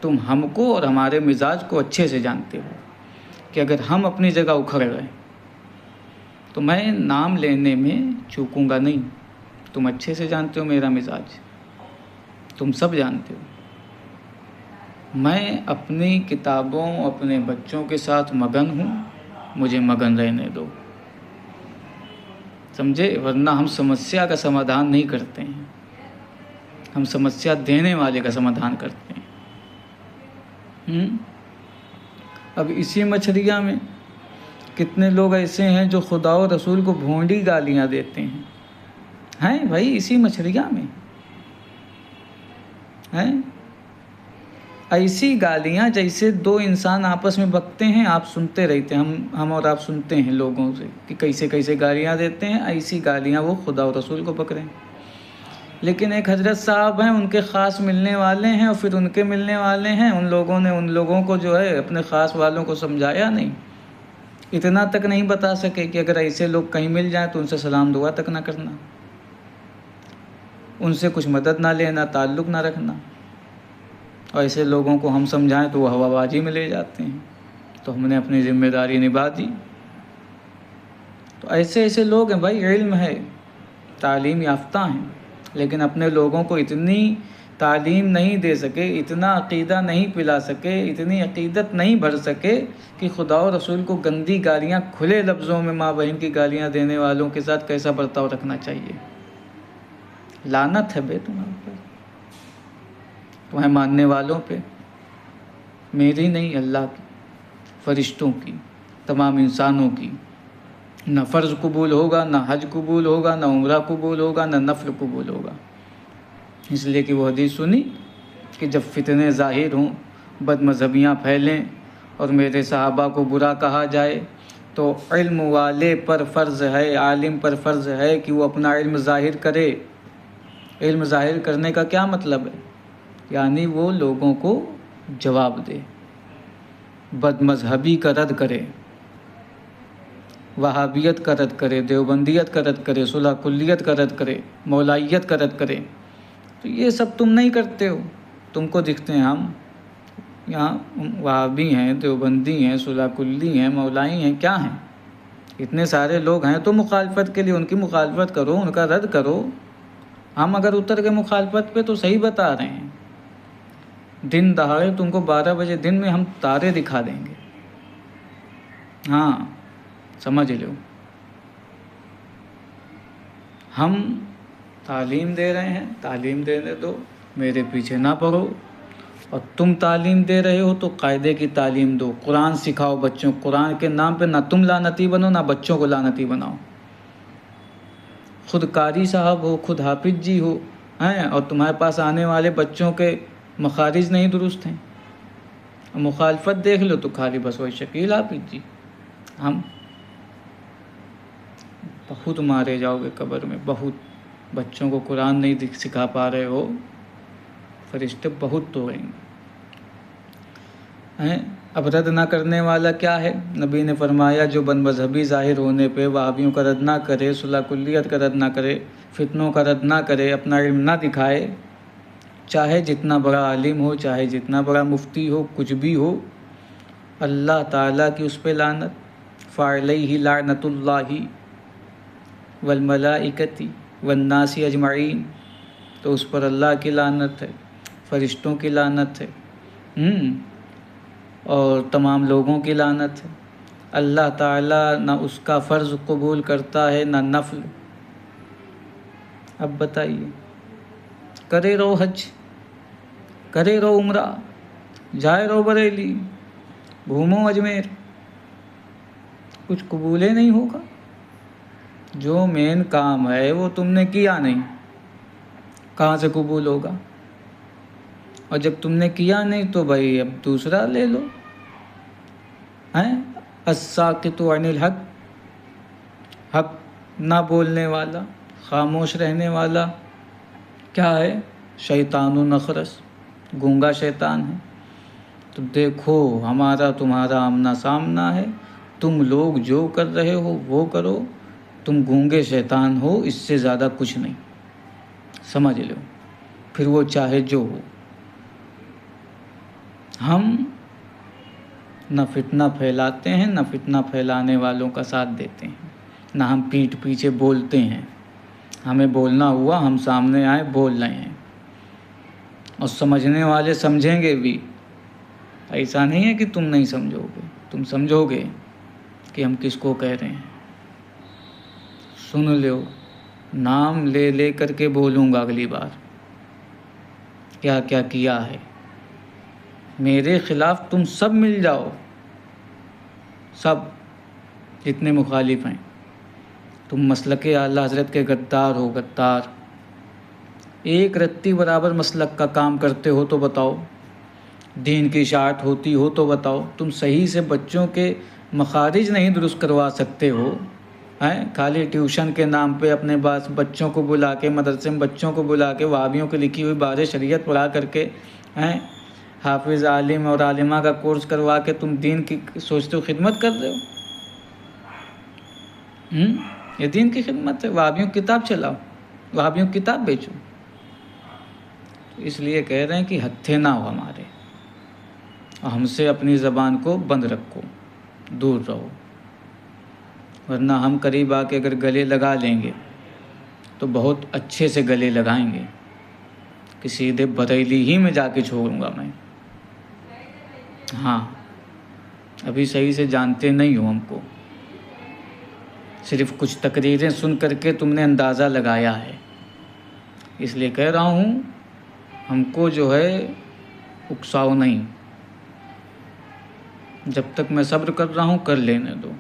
تم ہم کو اور ہمارے مزاج کو اچھے سے جانتے ہو کہ اگر ہم اپنی جگہ اکھڑ گئے تو میں نام لینے میں چوکوں گا نہیں. تم اچھے سے جانتے ہو میرا مزاج، تم سب جانتے ہو. میں اپنی کتابوں، اپنے بچوں کے ساتھ مگن ہوں، مجھے مگن رہنے دو. سمجھے؟ ورنہ ہم سمسیا کا سمادھان نہیں کرتے ہیں، ہم سمسیا دینے والے کا سمادھان کرتے ہیں. اب اسی مچھریا میں کتنے لوگ ایسے ہیں جو خدا و رسول کو بھونڈی گالیاں دیتے ہیں بھائی، اسی مچھریا میں ہیں ایسی گالیاں جیسے دو انسان آپس میں بکتے ہیں، آپ سنتے رہتے ہیں، ہم اور آپ سنتے ہیں لوگوں سے کہ کیسے کیسے گالیاں دیتے ہیں. ایسی گالیاں وہ خدا و رسول کو بک رہے ہیں. لیکن ایک حضرت صاحب ہیں، ان کے خاص ملنے والے ہیں، اور پھر ان کے ملنے والے ہیں. ان لوگوں نے ان لوگوں کو جو ہے اپنے خاص والوں کو سمجھایا نہیں، اتنا تک نہیں بتا سکے کہ اگر ایسے لوگ کہیں مل جائیں تو ان سے سلام دعا تک نہ کرنا، ان سے کچھ مدد نہ لینا، تعلق نہ رکھنا. اور ایسے لوگوں کو ہم سمجھائیں تو وہ ہوا بازی میں لے جاتے ہیں. تو ہم نے اپنی ذمہ داری نبھا دی. تو ایسے لوگ ہیں بھائی، علم ہے، تعلیم یافتہ ہیں، لیکن اپنے لوگوں کو اتنی تعلیم نہیں دے سکے، اتنا عقیدہ نہیں پلا سکے، اتنی عقیدت نہیں بھر سکے کہ خدا و رسول کو گندی گالیاں، کھلے لفظوں میں ماں بہن کی گالیاں دینے والوں کے ساتھ کیسا برتاؤ رکھنا چاہیے. لعنت ہے بے تمہارے پر، تمہیں ماننے والوں پہ، میری نہیں، اللہ کی، فرشتوں کی، تمام انسانوں کی. نہ فرض قبول ہوگا، نہ حج قبول ہوگا، نہ عمرہ قبول ہوگا، نہ نفل قبول ہوگا. اس لیے کہ وہ حدیث سنی کہ جب فتنے ظاہر ہوں، بد مذہبیاں پھیلیں اور میرے صحابہ کو برا کہا جائے تو علم والے پر فرض ہے، عالم پر فرض ہے کہ وہ اپنا علم ظاہر کرے. علم ظاہر کرنے کا کیا مطلب ہے؟ یعنی وہ لوگوں کو جواب دے، بد مذہبی کا رد کرے، وہابیت کا رد کرے، دیوبندیت کا رد کرے، صلح کلیت کا رد کرے، مولائیت کا رد کرے. تو یہ سب تم نہیں کرتے ہو. تم کو دکھتے ہیں ہم یہاں وہابی ہیں، دیوبندی ہیں، صلح کلی ہیں، مولائی ہیں، کیا ہیں؟ اتنے سارے لوگ ہیں تو مخالفت کے لیے ان کی مخالفت کرو، ان کا رد کرو. ہم اگر اتر کے مخالفت پہ تو صحیح بتا رہے ہیں. دن دہاڑے تم کو 12 بجے دن میں ہم تارے دکھا دیں گے. ہاں سمجھ لو، ہم تعلیم دے رہے ہیں، تعلیم دینے دو، میرے پیچھے نہ پڑو. اور تم تعلیم دے رہے ہو تو قاعدے کی تعلیم دو، قرآن سکھاؤ بچوں. قرآن کے نام پہ نہ تم لعنتی بنو، نہ بچوں کو لعنتی بناؤ. خود قاری صاحب ہو، خود حافظ جی ہو ہیں، اور تمہارے پاس آنے والے بچوں کے مخارج نہیں درست ہیں. مخالفت دیکھ لو تو خالی بس وہی شکیل حافظ جی. ہم بہت مارے جاؤ گے قبر میں، بہت. بچوں کو قرآن نہیں سکھا پا رہے ہو، فرشتے بہت توڑیں گے. اب رد نہ کرنے والا کیا ہے؟ نبی نے فرمایا جو بد مذہبی ظاہر ہونے پہ وہابیوں کا رد نہ کرے، صلح کلیت کا رد نہ کرے، فتنوں کا رد نہ کرے، اپنا علم نہ دکھائے، چاہے جتنا بڑا عالم ہو، چاہے جتنا بڑا مفتی ہو، کچھ بھی ہو، اللہ تعالیٰ کی اس پہ لعنت. فعلیہ لعنت اللہ والملائکۃ والناس اجمعین. تو اس پر اللہ کی لعنت ہے، فرشتوں کی لعنت ہے، اور تمام لوگوں کی لعنت ہے. اللہ تعالیٰ نہ اس کا فرض قبول کرتا ہے، نہ نفل. اب بتائیے، کرے رہو حج، کرے رہو عمرہ، جائے رہو بریلی، گھومو اجمیر، کچھ قبول ہی نہیں ہوگا. جو مین کام ہے وہ تم نے کیا نہیں، کہاں سے قبول ہوگا؟ اور جب تم نے کیا نہیں تو بھائی اب دوسرا لے لو. الساکت عن الحق، حق نہ بولنے والا، خاموش رہنے والا کیا ہے؟ شیطان و نخرس، گونگا شیطان ہے. تو دیکھو ہمارا تمہارا آمنا سامنا ہے، تم لوگ جو کر رہے ہو وہ کرو، تم گونگے شیطان ہو، اس سے زیادہ کچھ نہیں. سمجھ لو، پھر وہ چاہے جو ہو. ہم نہ فتنہ پھیلاتے ہیں، نہ فتنہ پھیلانے والوں کا ساتھ دیتے ہیں، نہ ہم پیٹھ پیچھے بولتے ہیں۔ ہمیں بولنا ہوا، ہم سامنے آئے بول رہے ہیں، اور سمجھنے والے سمجھیں گے بھی۔ ایسا نہیں ہے کہ تم نہیں سمجھو گے، تم سمجھو گے کہ ہم کس کو کہہ رہے ہیں۔ سن لو، نام لے لے کر کے بولوں گا اگلی بار کیا کیا کیا ہے۔ میرے خلاف تم سب مل جاؤ، سب جتنے مخالف ہیں، تم مسلک اعلیٰ حضرت کے غدار ہو، غدار۔ ایک رتی برابر مسلک کا کام کرتے ہو تو بتاؤ، دین کی اشاعت ہوتی ہو تو بتاؤ۔ تم صحیح سے بچوں کے مخارج نہیں درست کروا سکتے ہو، ہیں؟ خالی ٹیوشن کے نام پہ اپنے پاس بچوں کو بلا کے، مدرسے میں بچوں کو بلا کے وہابیوں کی لکھی ہوئی بار شریعت پڑھا کر کے، ہیں، حافظ عالم اور عالمہ کا کورس کروا کے تم دین کی سوچتے ہو خدمت کر رہے ہو۔ یہ دین کی خدمت ہے؟ وہابیوں کی کتاب چلاؤ، وہابیوں کی کتاب بیچو۔ اس لیے کہہ رہے ہیں کہ ہتھے نہ ہو ہمارے، اور ہم سے اپنی زبان کو بند رکھو، دور رہو، ورنہ ہم قریب آ کے اگر گلے لگا لیں گے تو بہت اچھے سے گلے لگائیں گے کہ سیدھے بریلی ہی میں جا کے چھوڑوں گا میں۔ ہاں، ابھی صحیح سے جانتے نہیں ہو ہم کو، صرف کچھ تقریریں سن کر کے تم نے اندازہ لگایا ہے۔ اس لیے کہہ رہا ہوں، ہم کو جو ہے اکساؤ نہیں، جب تک میں صبر کر رہا ہوں کر لینے دو۔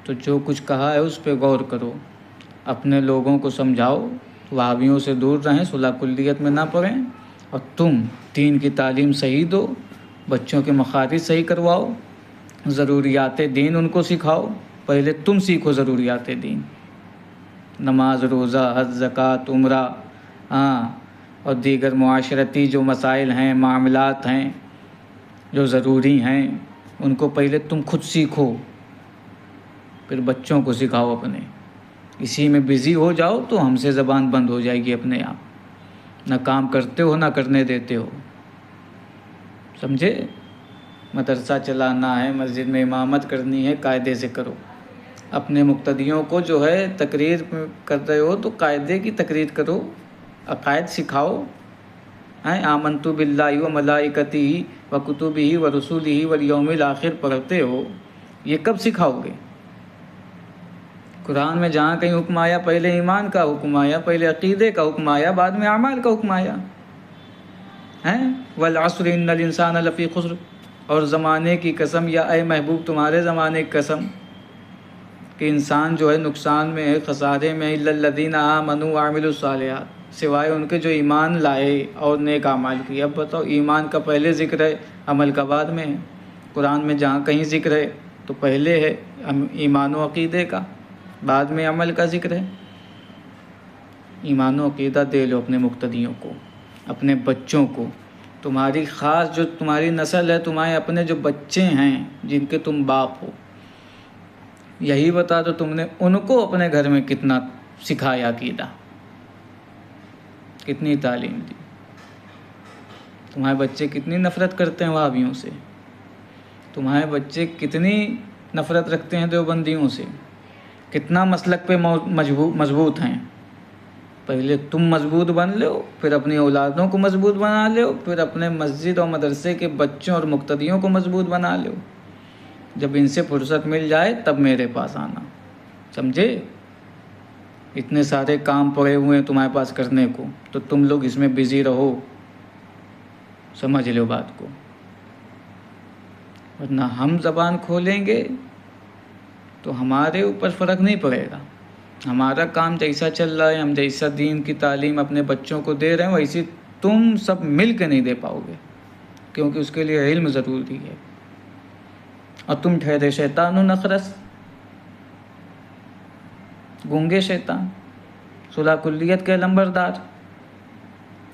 تو جو کچھ کہا ہے اس پہ غور کرو، اپنے لوگوں کو سمجھاؤ، وہابیوں سے دور رہیں، صلح کلیت میں نہ پڑیں، اور تم دین کی تعلیم صحیح دو، بچوں کے مخارج صحیح کرواؤ، ضروریات دین ان کو سکھاؤ۔ پہلے تم سیکھو ضروریات دین، نماز، روزہ، حج، زکوٰۃ، عمرہ، اور دیگر معاشرتی جو مسائل ہیں، معاملات ہیں جو ضروری ہیں، ان کو پہلے تم خود سیکھو، پھر بچوں کو سکھاؤ اپنے۔ اسی میں بزی ہو جاؤ تو ہم سے زبان بند ہو جائے گی اپنے آپ، نہ کام کرتے ہو نہ کرنے دیتے ہو، سمجھے؟ مدرسہ چلانا ہے، مسجد میں امامت کرنی ہے، قاعدے سے کرو۔ اپنے مقتدیوں کو جو ہے تقریر کر رہے ہو تو قاعدے کی تقریر کرو، عقائد سکھاؤ۔ آمنت باللہ و ملائکتہ و کتبہ و رسلہ والیوم الآخر پڑھتے ہو، یہ کب سکھاؤ گے؟ قرآن میں جہاں کہیں حکم آیا، پہلے ایمان کا حکم آیا، پہلے عقیدے کا حکم آیا، بعد میں اعمال کا حکم آیا ہے۔ والعصر ان الانسان لفی خسر، اور زمانے کی قسم، یا اے محبوب تمہارے زمانے کی قسم کہ انسان جو ہے نقصان میں ہے، خسارے میں ہے، الا الذین آمنوا وعملوا الصالحات، سوائے ان کے جو ایمان لائے اور نیک اعمال کیے۔ اب بتاؤ، ایمان کا پہلے ذکر ہے، عمل کا بعد میں ہے۔ قرآن میں جہاں کہیں ذکر ہے تو پہلے ہے ایمان و عقیدے کا، بعد میں عمل کا ذکر ہے۔ ایمان و عقیدہ دے لو اپنے مقتدیوں کو، اپنے بچوں کو۔ تمہاری خاص جو تمہاری نسل ہے، تمہارے اپنے جو بچے ہیں جن کے تم باپ ہو، یہی بتا دو تم نے ان کو اپنے گھر میں کتنا سکھایا عقیدہ، کتنی تعلیم دی۔ تمہارے بچے کتنی نفرت کرتے ہیں وہابیوں سے، تمہارے بچے کتنی نفرت رکھتے ہیں دیوبندیوں سے، کتنا مسلک پہ مضبوط ہیں۔ پہلے تم مضبوط بن لو، پھر اپنی اولادوں کو مضبوط بنا لو، پھر اپنے مسجد اور مدرسے کے بچوں اور مقتدیوں کو مضبوط بنا لو۔ جب ان سے فرصت مل جائے تب میرے پاس آنا، سمجھے؟ اتنے سارے کام پڑے ہوئے ہیں تمہارے پاس کرنے کو، تو تم لوگ اس میں بزی رہو، سمجھ لو بات کو، ورنہ ہم زبان کھولیں گے تو ہمارے اوپر فرق نہیں پڑے گا۔ ہمارا کام جیسا چل رہا ہے، ہم جیسا دین کی تعلیم اپنے بچوں کو دے رہے ہیں، ویسی تم سب مل کے نہیں دے پاؤ گے، کیونکہ اس کے لیے علم ضروری ہے۔ اور تم ٹھہرے شیطان و نخرس، گونگے شیطان، صلح کلیت کے لمبردار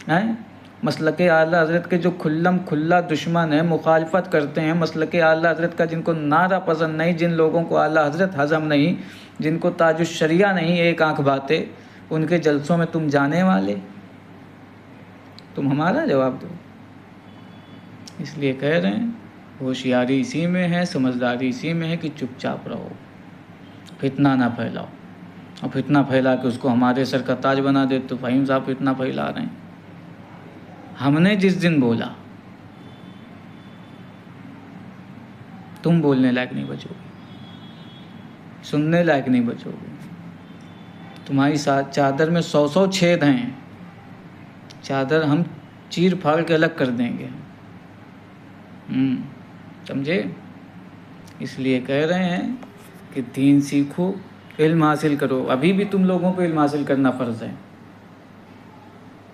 ہیں، مسلک اعلیٰ حضرت کے جو کھلم کھلا دشمن ہیں، مخالفت کرتے ہیں مسلک اعلیٰ حضرت کا، جن کو نعرہ پسند نہیں، جن لوگوں کو اعلیٰ حضرت ہضم نہیں، جن کو تاج الشریعہ نہیں، ایک آنکھ باتیں، ان کے جلسوں میں تم جانے والے، تم ہمارا جواب دو۔ اس لیے کہہ رہے ہیں ہوشیاری اسی میں ہے، سمجھداری اسی میں ہے کہ چپ چاپ رہو، فتنہ نہ پھیلاؤ۔ اور فتنہ پھیلا کے اس کو ہمارے سر کا تاج بنا دے تو فہیم صاحب فتنہ پھیلا رہے ہیں۔ ہم نے جس دن بولا تم بولنے لائق نہیں بچو گے، سننے لائق نہیں بچو گے، تمہاری چادر میں 100 چھید ہیں، چادر ہم چیر پھاڑ کے الگ کر دیں گے۔ سمجھے؟ اس لیے کہہ رہے ہیں کہ دین سیکھو، علم حاصل کرو۔ ابھی بھی تم لوگوں کو علم حاصل کرنا فرض ہے،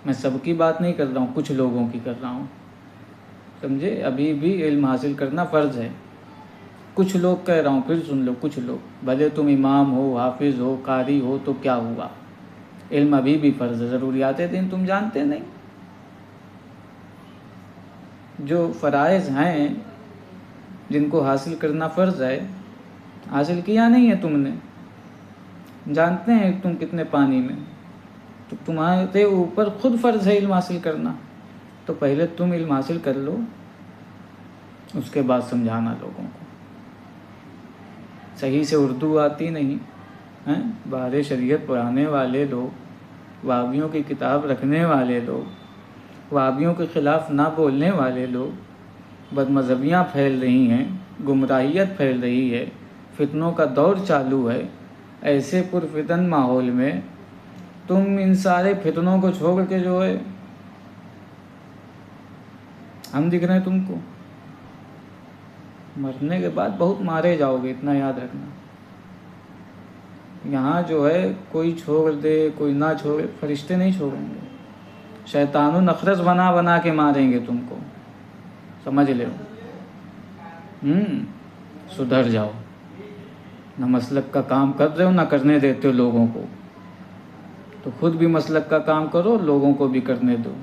میں سب کی بات نہیں کر رہا ہوں، کچھ لوگوں کی کر رہا ہوں، سمجھے؟ ابھی بھی علم حاصل کرنا فرض ہے۔ کچھ لوگ کہہ رہا ہوں، پھر سن لو، کچھ لوگ، بھلے تم امام ہو، حافظ ہو، قاری ہو تو کیا ہوا، علم ابھی بھی فرض ہے۔ ضروریات دین تم جانتے نہیں، جو فرائض ہیں جن کو حاصل کرنا فرض ہے، حاصل کیا نہیں ہے تم نے، جانتے ہیں تم کتنے پانی میں، تو تمہارے اوپر خود فرض ہے علم حاصل کرنا، تو پہلے تم علم حاصل کر لو، اس کے بعد سمجھانا لوگوں کو۔ صحیح سے اردو آتی نہیں ہیں، بہار شریعت پڑھانے والے لوگ، وہابیوں کی کتاب رکھنے والے لوگ، وہابیوں کے خلاف نہ بولنے والے لوگ، بدمذہبیاں پھیل رہی ہیں، گمراہیت پھیل رہی ہے، فتنوں کا دور چالو ہے، ایسے پرفتن ماحول میں تم ان سارے فتنوں کو چھوڑ کے جو ہے، ہم دکھ رہے ہیں تم کو، مرنے کے بعد بہت مارے جاؤ گے، اتنا یاد رکھنا۔ یہاں جو ہے کوئی چھوڑ دے کوئی نہ چھوڑے، فرشتے نہیں چھوڑیں گے، شیطان و نخرس بنا بنا کے ماریں گے تم کو، سمجھ لو۔ سدھر جاؤ، نہ مسلک کا کام کر رہے ہو نہ کرنے دیتے ہو لوگوں کو، تو خود بھی مسلک کا کام کرو، لوگوں کو بھی کرنے دو۔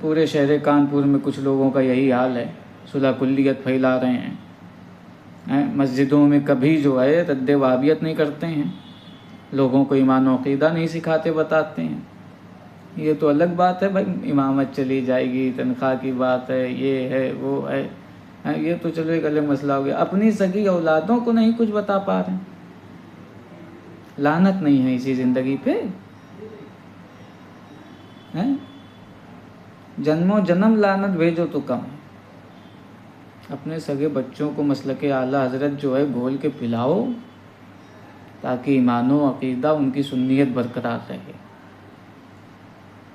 پورے شہر کانپور میں کچھ لوگوں کا یہی حال ہے، صلح کلیت پھیلا رہے ہیں، مسجدوں میں کبھی جو ہے رد وہابیت نہیں کرتے ہیں، لوگوں کو ایمان و عقیدہ نہیں سکھاتے بتاتے ہیں۔ یہ تو الگ بات ہے بھائی، امامت چلی جائے گی، تنخواہ کی بات ہے، یہ ہے وہ ہے، یہ تو چلو ایک الگ مسئلہ ہو گیا۔ اپنی سگی اولادوں کو نہیں کچھ بتا پا رہے ہیں، لعنت نہیں ہے اسی زندگی پہ؟ جنموں جنم لعنت بھیجو تو کم ہے۔ اپنے سگے بچوں کو مسلک اعلیٰ حضرت جو ہے گھول کے پلاؤ، تاکہ ایمان و عقیدہ ان کی سنیت برقرار رہے۔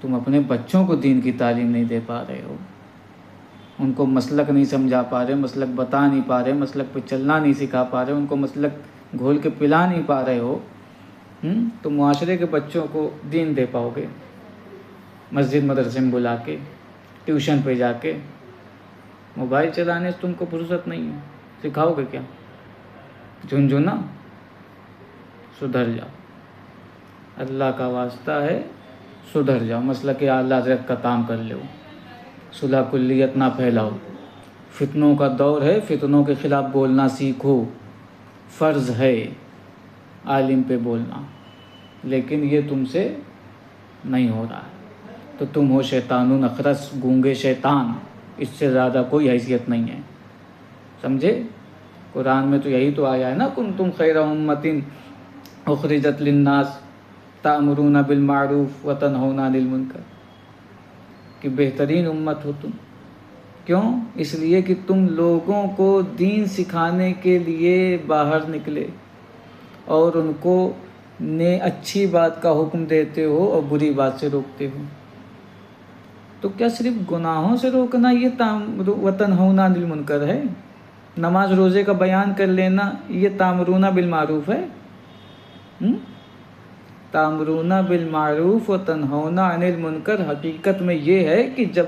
تم اپنے بچوں کو دین کی تعلیم نہیں دے پا رہے ہو، ان کو مسلک نہیں سمجھا پا رہے، مسلک بتا نہیں پا رہے، مسلک پہ چلنا نہیں سکھا پا رہے، ان کو مسلک گھول کے پلا نہیں پا رہے ہو، تو معاشرے کے بچوں کو دین دے پاؤ گے؟ مسجد مدرسے میں بلا کے، ٹیوشن پہ جا کے، موبائل چلانے سے تم کو فرصت نہیں ہے، سکھاؤ گے کیا؟ جھنجھنا، سدھر جاؤ، اللہ کا واسطہ ہے، سدھر جاؤ، مسلک اعلیٰ حضرت کا کام کر لو، صلح کلیت نہ پھیلاؤ، فتنوں کا دور ہے، فتنوں کے خلاف بولنا سیکھو، فرض ہے عالم پہ بولنا، لیکن یہ تم سے نہیں ہو رہا ہے، تو تم ہو شیطان و نخرس، گونگے شیطان، اس سے زیادہ کوئی حیثیت نہیں ہے، سمجھے؟ قرآن میں تو یہی تو آیا ہے نا، کنتم خیر امۃ اخرجت للناس تأمرون بالمعروف وتنہون عن المنکر، کہ بہترین امت ہو تم۔ کیوں؟ اس لیے کہ تم لوگوں کو دین سکھانے کے لیے باہر نکلے، اور ان کو اچھی بات کا حکم دیتے ہو اور بری بات سے روکتے ہو۔ تو کیا صرف گناہوں سے روکنا یہ وتنہون عن المنکر ہے؟ نماز روزے کا بیان کر لینا یہ تامرون بالمعروف ہے؟ تامرون بالمعروف وتنہون عن المنکر حقیقت میں یہ ہے کہ جب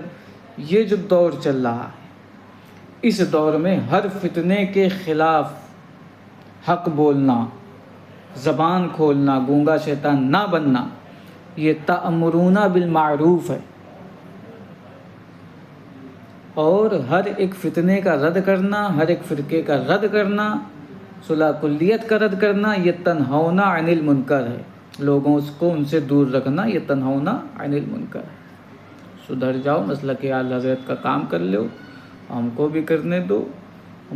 یہ جو دور چل رہا ہے، اس دور میں ہر فتنے کے خلاف حق بولنا، زبان کھولنا، گونگا شیطان نہ بننا، یہ تأمرون بالمعروف ہے، اور ہر ایک فتنے کا رد کرنا، ہر ایک فرقے کا رد کرنا، صلح کلیت کا رد کرنا، یہ تنہون عن المنکر ہے، لوگوں کو ان سے دور رکھنا، یہ تنہون عن المنکر ہے۔ سدھر جاؤ، مسلک اعلی حضرت کا کام کر لو، ہم کو بھی کرنے دو،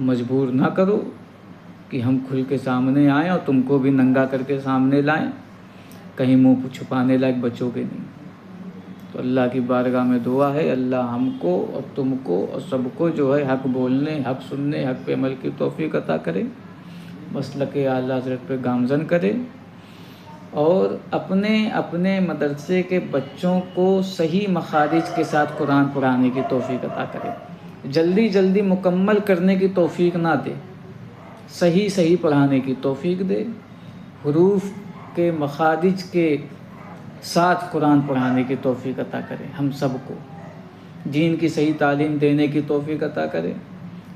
مجبور نہ کرو کہ ہم کھل کے سامنے آئیں اور تم کو بھی ننگا کر کے سامنے لائیں، کہیں منہ چھپانے لائق بچو گے نہیں۔ تو اللہ کی بارگاہ میں دعا ہے، اللہ ہم کو اور تم کو اور سب کو جو ہے حق بولنے، حق سننے، حق پہ عمل کی توفیق عطا کرے، مسلک اعلی حضرت پہ گامزن کرے، اور اپنے مدرسے کے بچوں کو صحیح مخارج کے ساتھ قرآن پڑھانے کی توفیق عطا کرے، جلدی مکمل کرنے کی توفیق نہ دے، صحیح پڑھانے کی توفیق دے، حروف کے مخارج کے ساتھ قرآن پڑھانے کی توفیق عطا کرے، ہم سب کو دین کی صحیح تعلیم دینے کی توفیق عطا کرے،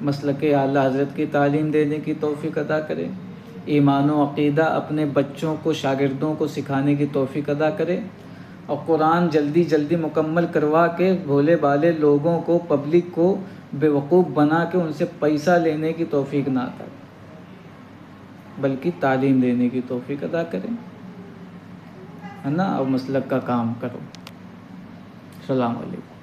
مسلک اعلی حضرت کی تعلیم دینے کی توفیق عطا کرے، ایمان و عقیدہ اپنے بچوں کو، شاگردوں کو سکھانے کی توفیق عطا کرے، اور قرآن جلدی مکمل کروا کے بھولے بھالے لوگوں کو، پبلک کو بیوقوف بنا کے ان سے پیسہ لینے کی توفیق نہ عطا کرے، بلکہ تعلیم دینے کی توفیق عطا کرے، ہے نا، اور مسلک کا کام کرو۔ السلام علیکم۔